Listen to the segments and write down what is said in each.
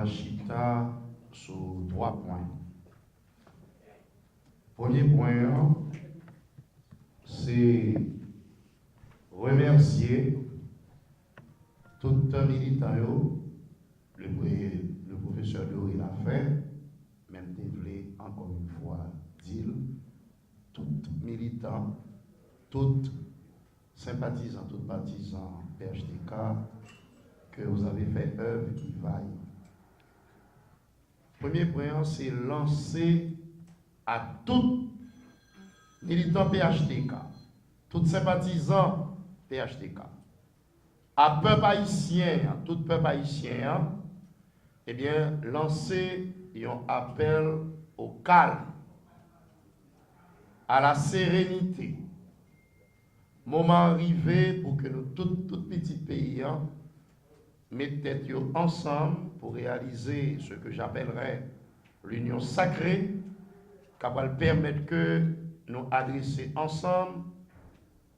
Chita sur 3 points. Premier point, c'est remercier tout militant, le professeur Doré l'a fait, même développer encore une fois, dire, tout militant, tout sympathisant, tout partisan PHTK, que vous avez fait œuvre qui vaille. Premier point, c'est lancer à tout militant PHTK, tout sympathisant PHTK, à peuple haïtien, tout peuple haïtien, eh bien, lancer un appel au calme, à la sérénité. Moment arrivé pour que nous, tout petit pays, mettent tête ensemble pour réaliser ce que j'appellerais l'union sacrée, qui va permettre que nous adresser ensemble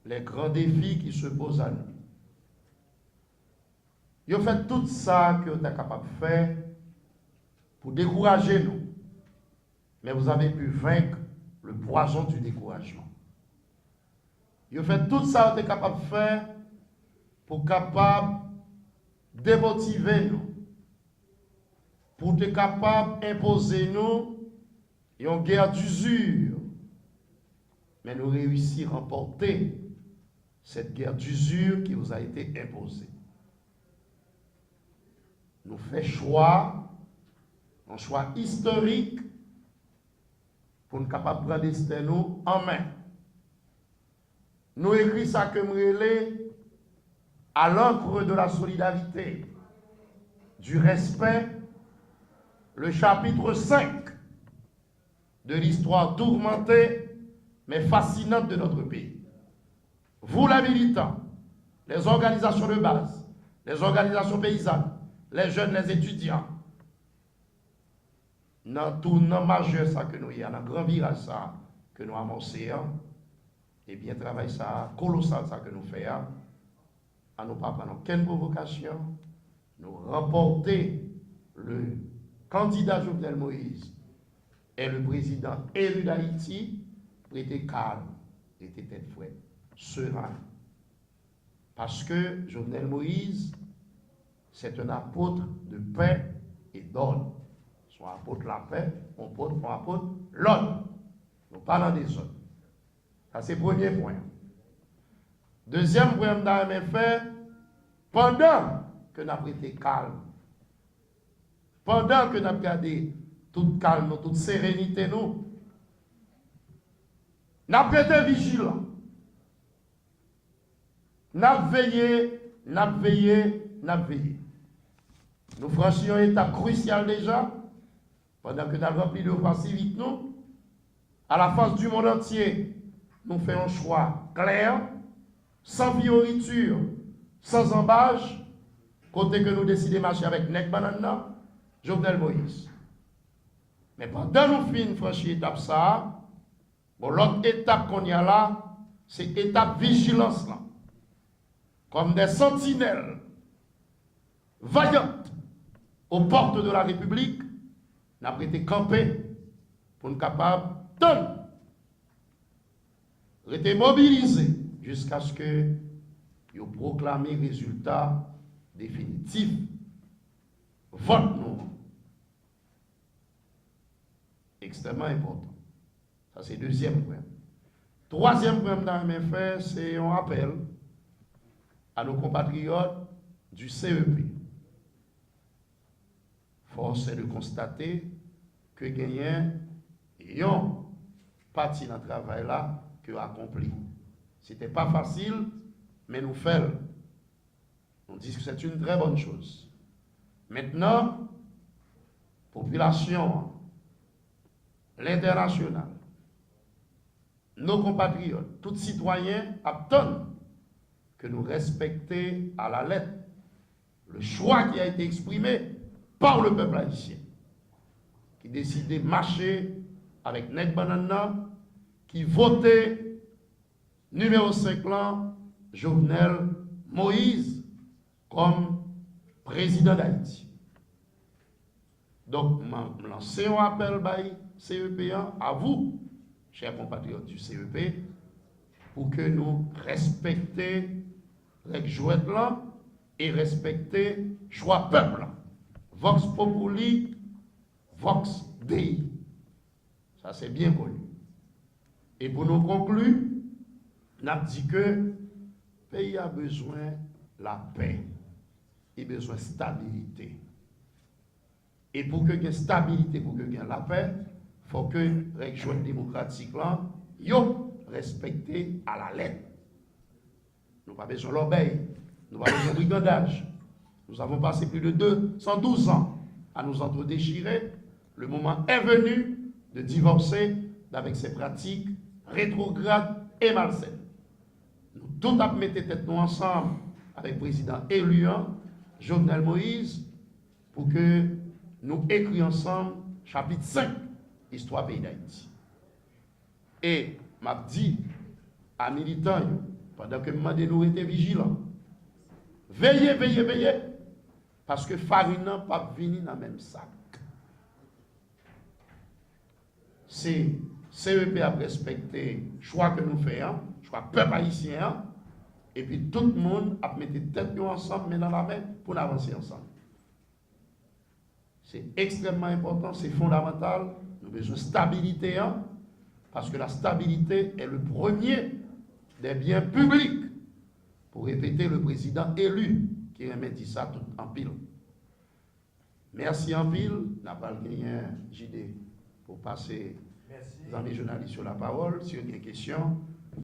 les grands défis qui se posent à nous. Vous fait tout ça que vous êtes capable de faire pour décourager nous, mais vous avez pu vaincre le poison du découragement. Vous fait tout ça que vous êtes capable de faire pour capable démotiver nous, pour être capable d'imposer nous une guerre d'usure. Mais nous réussissons à remporter cette guerre d'usure qui vous a été imposée. Nous faisons choix, un choix historique pour nous capables de prendre le destin nous en main. Nous écrivons ça que nous relais à l'encre de la solidarité, du respect, le chapitre 5 de l'histoire tourmentée mais fascinante de notre pays. Vous, les militants, les organisations de base, les organisations paysannes, les jeunes, les étudiants, dans tout le majeur ça que nous y a, dans le grand virage ça que nous amorçons, et bien travail ça colossal ça que nous faisons, à nous pas prendre aucune provocation, nous remporter le candidat Jovenel Moïse et le président élu d'Haïti, prêter calme, prêter tête fouette, serein. Parce que Jovenel Moïse, c'est un apôtre de paix et d'ordre. Soit apôtre la paix, on apôtre l'ordre. Nous parlons des autres. Ça, c'est le premier point. Deuxième point, nous avons fait, pendant que nous avons été calme, pendant que nous avons gardé toute calme, toute sérénité, nous avons été vigilants. Nous avons veillé, nous avons veillé, nous avons veillé. Nous franchissions une étape cruciale déjà, pendant que nous avons rempli le droit civique, nous, à la face du monde entier, nous faisons un choix clair, sans fioriture, sans embâche, côté que nous décidons de marcher avec Nek Banana, Jovenel Moïse. Mais pendant que nous finissons franchir l'étape ça, bon, l'autre étape qu'on y a là, c'est l'étape vigilance là. Comme des sentinelles vaillantes aux portes de la République, nous avons été campés pour nous capables de rester mobilisés jusqu'à ce que nous proclamions le résultat définitif. Vote nous. Extrêmement important. Ça, c'est le deuxième point. Troisième point que nous fait, c'est un appel à nos compatriotes du CEP. Force est de constater que gagnant et ont parti dans le travail là que accompli. Ce n'était pas facile, mais nous faisons. On dit que c'est une très bonne chose. Maintenant, population, l'international, nos compatriotes, tous citoyens attendent que nous respections à la lettre le choix qui a été exprimé par le peuple haïtien, qui décidait de marcher avec Nek Banana, qui votait numéro 5 là, Jovenel Moïse, comme président d'Haïti. Donc, je lance un appel by CEP1 à vous, chers compatriotes du CEP, pour que nous respections les jouets là et respecter choix peuple. Vox Populi, Vox Dei. Ça, c'est bien connu. Et pour nous conclure, on a dit que le pays a besoin de la paix. Il a besoin de stabilité. Et pour que y ait stabilité, pour que y ait la paix, il faut que les règles démocratiques soient respectées à la lettre. Nous n'avons pas besoin de l'obéir, nous n'avons pas besoin de brigandage. Nous avons passé plus de 212 ans à nous entre-déchirer. Le moment est venu de divorcer avec ces pratiques rétrogrades et malsaines. Nous tous avons mis tête nous ensemble avec le président élu, Jovenel Moïse, pour que nous écrivons ensemble chapitre 5, Histoire pays d'Haïti. Et m'a dit à militants, pendant que je nous étions vigilants, veillez, veillez, veillez, parce que farine n'a pas venir dans le même sac. C'est CEP à respecter le choix que nous faisons, le choix peuple haïtien, et puis tout le monde a mis tête ensemble, mais dans la main, pour avancer ensemble. C'est extrêmement important, c'est fondamental. Nous avons besoin de stabilité, parce que la stabilité est le premier des biens publics. Pour répéter le président élu qui remet dit ça tout en pile. Merci en pile. N'a pas gagné JD pour passer les amis journalistes sur la parole. Si vous avez des questions,